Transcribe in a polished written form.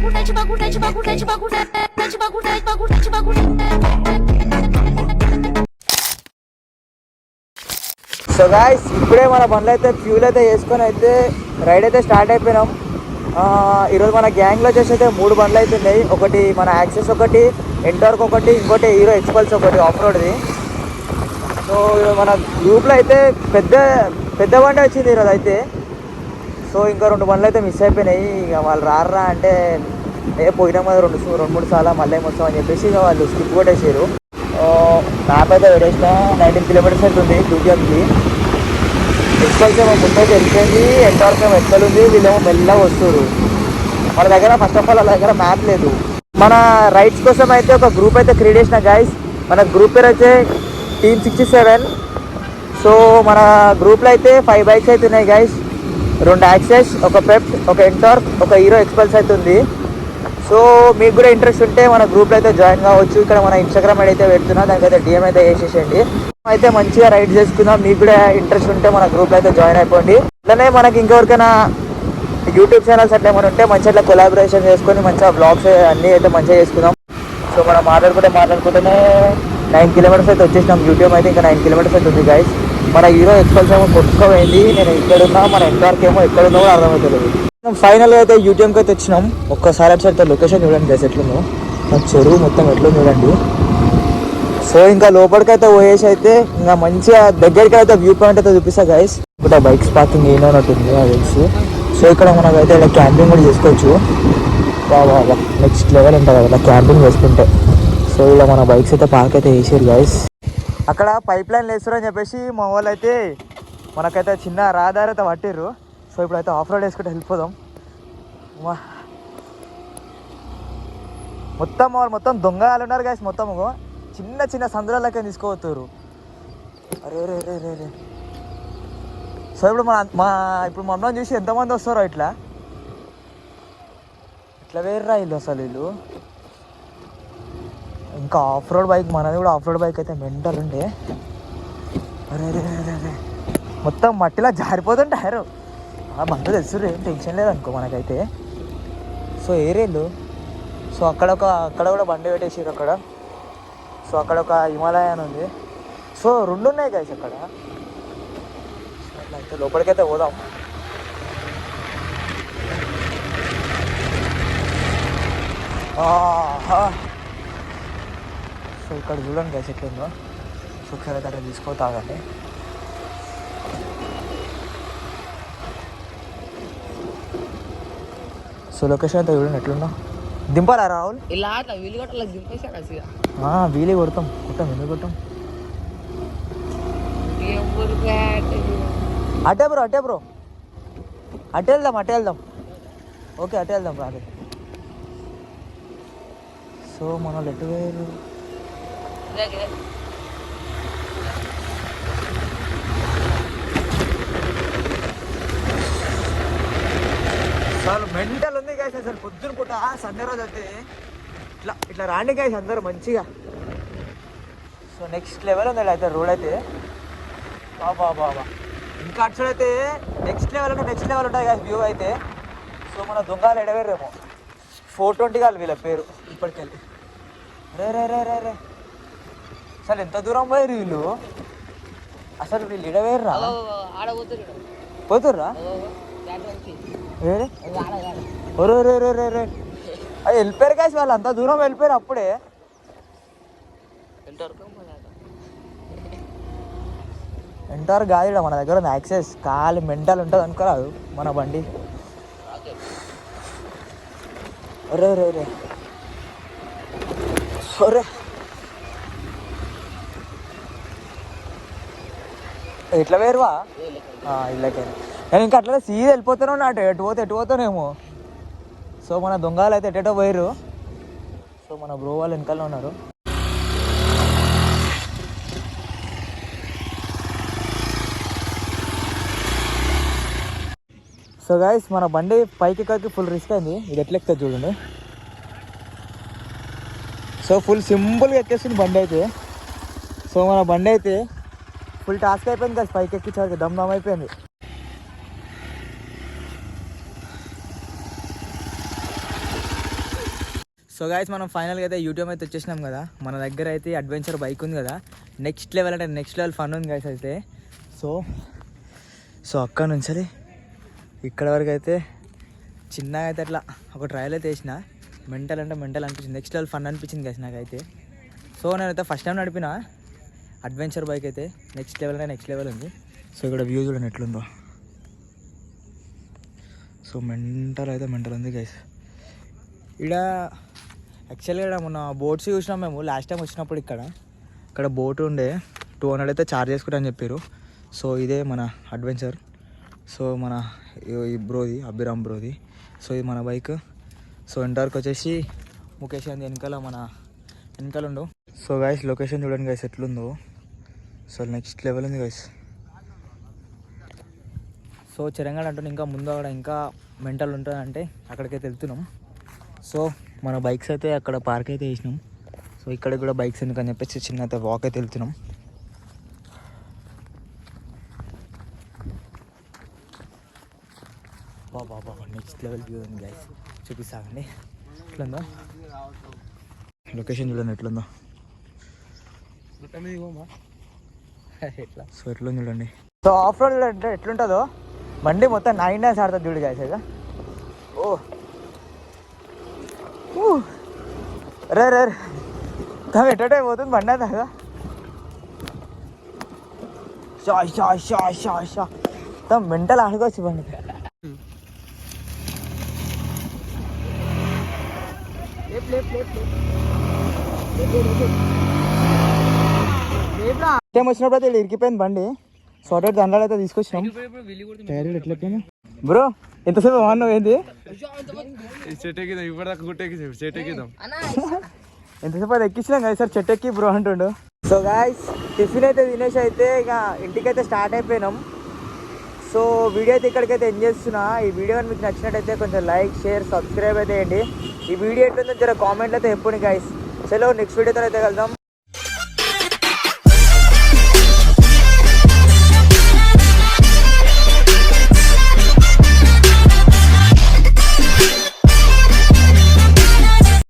So guys ఇప్పుడే మన బండ్లు అయితే ఫ్యూల్ అయితే వేసుకొని అయితే రైడ్ అయితే స్టార్ట్ అయిపోయినాం. ఈరోజు మన గ్యాంగ్లో వచ్చేసి అయితే 3 బండ్లు అయితే ఉన్నాయి. ఒకటి మన యాక్సెస్, ఒకటి ఎంటార్క్, ఒకటి ఇంకోటి హీరో ఎక్స్పల్స్, ఒకటి ఆఫ్ రోడ్ది. సో మన గ్రూప్లో అయితే పెద్ద పెద్ద బండి వచ్చింది ఈరోజు అయితే. సో ఇంకా 2 బండ్లు అయితే మిస్ అయిపోయినాయి. ఇక వాళ్ళు రారా అంటే పోయినాం కదా 2-3 సార్లు మళ్ళీ వస్తామని చెప్పేసి ఇక వాళ్ళు స్కిప్ కొట్టేసారు. మ్యాప్ అయితే పెట్టేసిన 19 కిలోమీటర్స్ అవుతుంది డ్యూటీకి. ఎక్స్పల్స్ ఏమో ముందైతే వెళ్ళిపోయింది, ఎంటార్క్ ఏమో ఎక్కలుంది, వీళ్ళేమో మెల్లగా వస్తారు. మన దగ్గర ఫస్ట్ ఆఫ్ ఆల్ వాళ్ళ దగ్గర మ్యాప్ లేదు. మన రైడ్స్ కోసం అయితే ఒక గ్రూప్ అయితే క్రియేట్ చేసిన గాయస్. మన గ్రూప్ పేరు అయితే టీమ్ 67. సో మన గ్రూప్లో అయితే 5 బైక్స్ అయితే ఉన్నాయి గాయస్. 2 యాక్సెస్, ఒక పెప్ట్, ఒక ఎంటార్క్, ఒక హీరో ఎక్స్పల్స్ అయితే ఉంది. సో మీకు కూడా ఇంట్రెస్ట్ ఉంటే మన గ్రూప్లో అయితే జాయిన్ కావచ్చు. ఇక్కడ మన ఇన్స్టాగ్రామ్ ఐడి అయితే పెడుతున్నా, దానికైతే డిఎం అయితే వేసేసేయండి. అయితే మంచిగా రైడ్ చేసుకుందాం. మీకు కూడా ఇంట్రెస్ట్ ఉంటే మన గ్రూప్లో అయితే జాయిన్ అయిపోండి. అట్లనే మనకి ఇంకెవరికైనా యూట్యూబ్ ఛానల్స్ అట్లా ఏమైనా ఉంటే మంచిగా అట్లా కొలాబరేషన్ చేసుకొని మంచిగా బ్లాగ్స్ అన్నీ అయితే మంచిగా చేసుకుందాం. సో మనం మాట్లాడుకుంటేనే 9 కిలోమీటర్స్ అయితే వచ్చేసినాం. యూట్యూబ్ అయితే ఇంకా 9 కిలోమీటర్స్ అయితే ఉంది గైస్. మన హీరో ఎక్స్పల్స్ ఏమో కొట్టుకోపోయింది, నేను ఎక్కడున్నా, మన ఎంటార్క్ ఏమో ఎక్కడున్నా కూడా అర్థమవుతుంది. ఫైనల్గా అయితే యూట్యూబ్కి అయితే వచ్చినాం. ఒక్కసారి అటు సైడ్ లొకేషన్ చూడండి గైస్ ఎట్లుందో, మన చెరువు మొత్తం ఎట్లా చూడండి. సో ఇంకా లోపలికైతే పోయేసి అయితే ఇంకా మంచిగా దగ్గరికి అయితే వ్యూ పాయింట్ అయితే చూపిస్తా గైస్. ఇప్పుడు బైక్స్ పార్కింగ్ ఏమన్నట్టుంది ఆ బైక్స్. సో ఇక్కడ మనకైతే ఇలా క్యాంపింగ్ కూడా చేసుకోవచ్చు. బాబా నెక్స్ట్ లెవెల్ ఉంటుంది కదా ఇలా క్యాంపింగ్ చేసుకుంటే. సో ఇలా మన బైక్స్ అయితే పార్క్ అయితే వేసారు గైస్. అక్కడ పైప్ లైన్ వేస్తారు అని చెప్పేసి మా వాళ్ళు అయితే మనకైతే చిన్న రహదారి అయితే పట్టిర్రు. సో ఇప్పుడైతే ఆఫ్ రోడ్ వేసుకుంటే వెళ్ళిపోదాం. మొత్తం దొంగలు ఉన్నారు గైస్. మొత్తం చిన్న చిన్న సందులకే తీసుకోవచ్చారు. అరే రే రే రే రే. సో ఇప్పుడు ఇప్పుడు మమ్మల్ని చూసి ఎంతమంది వస్తారో ఇట్లా వేర్రా వీళ్ళు అసలు వీళ్ళు. ఇంకా ఆఫ్ రోడ్ బైక్, మనది కూడా ఆఫ్ రోడ్ బైక్ అయితే మెంటల్ ఉండే. అరే రే రే రే మొత్తం మట్టిలా జారిపోతుంటారు. బంధు తెలుసు ఏం టెన్షన్ లేదనుకో మనకైతే. సో ఏరేళ్ళు. సో అక్కడ కూడా బండి పెట్టేసారు అక్కడ. సో అక్కడ ఒక హిమాలయన్ ఉంది. సో 2 ఉన్నాయి గైస్ అక్కడ. అట్లా అయితే లోపలికైతే పోదాం. సో ఇక్కడ చూడండి గైస్ ఎట్లుందో. సో ఒకసారి అయితే అక్కడ తీసుకోతాగండి. సో లొకేషన్ అయితే చూడండి ఎట్లుందో. దింపాలా రాహుల్? ఇలా అట్లా వీలు కొట్టాలి, దింపేసాడు వీలే కొడతాం ఎందుకు కొట్టాం. అటే బ్రో అటే వెళ్దాం. ఓకే అటే వెళ్దాం రాదే. సో మన లెట్ వేరు అసలు మెంటల్ ఉంది గైస్. అసలు పొద్దున పూట సండే రోజు అయితే ఇట్లా రాండి గైస్ అందరూ మంచిగా. సో నెక్స్ట్ లెవెల్ ఉంది అయితే రోడ్ అయితే. బాబా ఇంకా అటు సైడ్ అయితే నెక్స్ట్ లెవెల్ ఉంటుంది గైస్ వ్యూ అయితే. సో మన దొంగలు ఎడవేరేమో 420 కాదు వీళ్ళ పేరు ఇప్పటికెళ్ళి. రే అసలు ఎంత దూరం పోయారు వీళ్ళు. అసలు వీళ్ళు ఎడవేర్రా పోతుర్రా. రే అది వెళ్ళిపోయారు కాసి వాళ్ళు అంత దూరం వెళ్ళిపోయారు అప్పుడే. ఎంటార్ కాదు మన దగ్గర ఉంది యాక్సెస్. ఖాళీ మెంటల్ ఉంటుంది అనుకోరాదు మన బండి. రే సరే ఎట్లా వేరువా ఇళ్ళకైనా. నేను ఇంకా అట్లా సీదా వెళ్ళిపోతాను నాటు ఎటు పోతానేమో. సో మన దొంగలు అయితే ఎటో పోయారు. సో మన బ్రో వాళ్ళు వెనకాల ఉన్నారు. సో గైస్ మన బండి పైకి ఫుల్ రిస్క్ అయింది. ఇది ఎట్లా ఎక్కుతుంది చూడండి. సో ఫుల్ సింపుల్గా ఎక్కేస్తుంది బండి అయితే. సో మన బండి అయితే ఫుల్ టాస్క్ అయిపోయింది కదా, పైకి ఎక్కించారు, దమ్ అయిపోయింది. సో గాయస్ మనం ఫైనల్గా అయితే యూట్యూబ్ అయితే వచ్చేసినాం కదా. మన దగ్గర అయితే అడ్వెంచర్ బైక్ ఉంది కదా. నెక్స్ట్ లెవెల్ అంటే నెక్స్ట్ లెవెల్ ఫన్ ఉంది గాయస్ అయితే. సో అక్కడ నుంచి ఇక్కడ వరకు అయితే చిన్నగా అయితే అట్లా ఒక ట్రయల్ అయితే వేసిన. మెంటల్ అంటే మెంటల్ అనిపించింది, నెక్స్ట్ లెవెల్ ఫన్ అనిపించింది గాయస్ నాకైతే. సో నేనైతే ఫస్ట్ టైం నడిపిన అడ్వెంచర్ బైక్ అయితే నెక్స్ట్ లెవెల్ అంటే నెక్స్ట్ లెవెల్ ఉంది. సో ఇక్కడ వ్యూ చూడండి ఎట్లుందో. సో మెంటల్ అయితే మెంటల్ ఉంది గైస్. ఇక్కడ యాక్చువల్గా ఇక్కడ మొన్న బోట్స్ చూసినాం మేము లాస్ట్ టైం వచ్చినప్పుడు. ఇక్కడ బోట్ ఉండే 200 అయితే ఛార్జ్ చేసుకుంటా అని చెప్పారు. సో ఇదే మన అడ్వెంచర్. సో మన ఈ బ్రోది అభిరామ్ బ్రోది. సో ఇది మన బైక్. సో ఇంటర్కి వచ్చేసి ముఖేష్ అని వెనకాల ఉండు. సో గైస్ లొకేషన్ చూడండి గైస్ ఎట్లుందో. సో నెక్స్ట్ లెవెల్ ఉంది గైస్. సో చిరంగడ్ అంటున్నా ఇంకా ముందు అక్కడ ఇంకా మెంటల్ ఉంటుందంటే అక్కడికైతే వెళ్తున్నాం. సో మన బైక్స్ అయితే అక్కడ పార్క్ అయితే వేసినాం. సో ఇక్కడ కూడా బైక్స్ ఎందుకని చెప్పేసి చిన్న అయితే వాక్ అయితే వెళ్తున్నాం. బాబా నెక్స్ట్ లెవెల్ వ్యూ ఉంది గైస్, చూపిస్తామండి ఎట్లుందో. లొకేషన్ చూడండి ఎట్లుందో. సో ఎట్లుంది చూడండి. సో ఆఫ్ రోడ్ అంటే ఎట్లుంటుందో బండి మొత్తం 9 డేస్ ఆడుతుంది చూడు గాయస్. ఇక రే తమ ఎట్టే పోతుంది బండి అంతా. షా తమ మెంటల్ ఆడుకోవచ్చు బండి. టైం వచ్చినప్పుడు అయితే ఇరికిపోయింది బండి. సార్టెడ్ దండాలు అయితే తీసుకొచ్చినాం. టైర్లు ఎట్లయిపోయినా బ్రో ఎంతసేపు వాడినావు ఏంది? ఎంతసేపు అది ఎక్కించినాం కదా సార్ చెట్టు ఎక్కి బ్రో అంటుండు. సో గాయస్ టిఫిన్ అయితే తినేసి అయితే ఇక ఇంటికైతే స్టార్ట్ అయిపోయినాం. సో వీడియో అయితే ఇక్కడికైతే ఎంజాయ్ చేస్తున్నా. ఈ వీడియో కానీ మీకు నచ్చినట్టయితే కొంచెం లైక్ షేర్ సబ్స్క్రైబ్ అయితే చేయండి. ఈ వీడియో ఎట్లుందో జర కామెంట్లో అయితే చెప్పండి గాయస్. చలో నెక్స్ట్ వీడియోతో అయితే వెళ్దాం.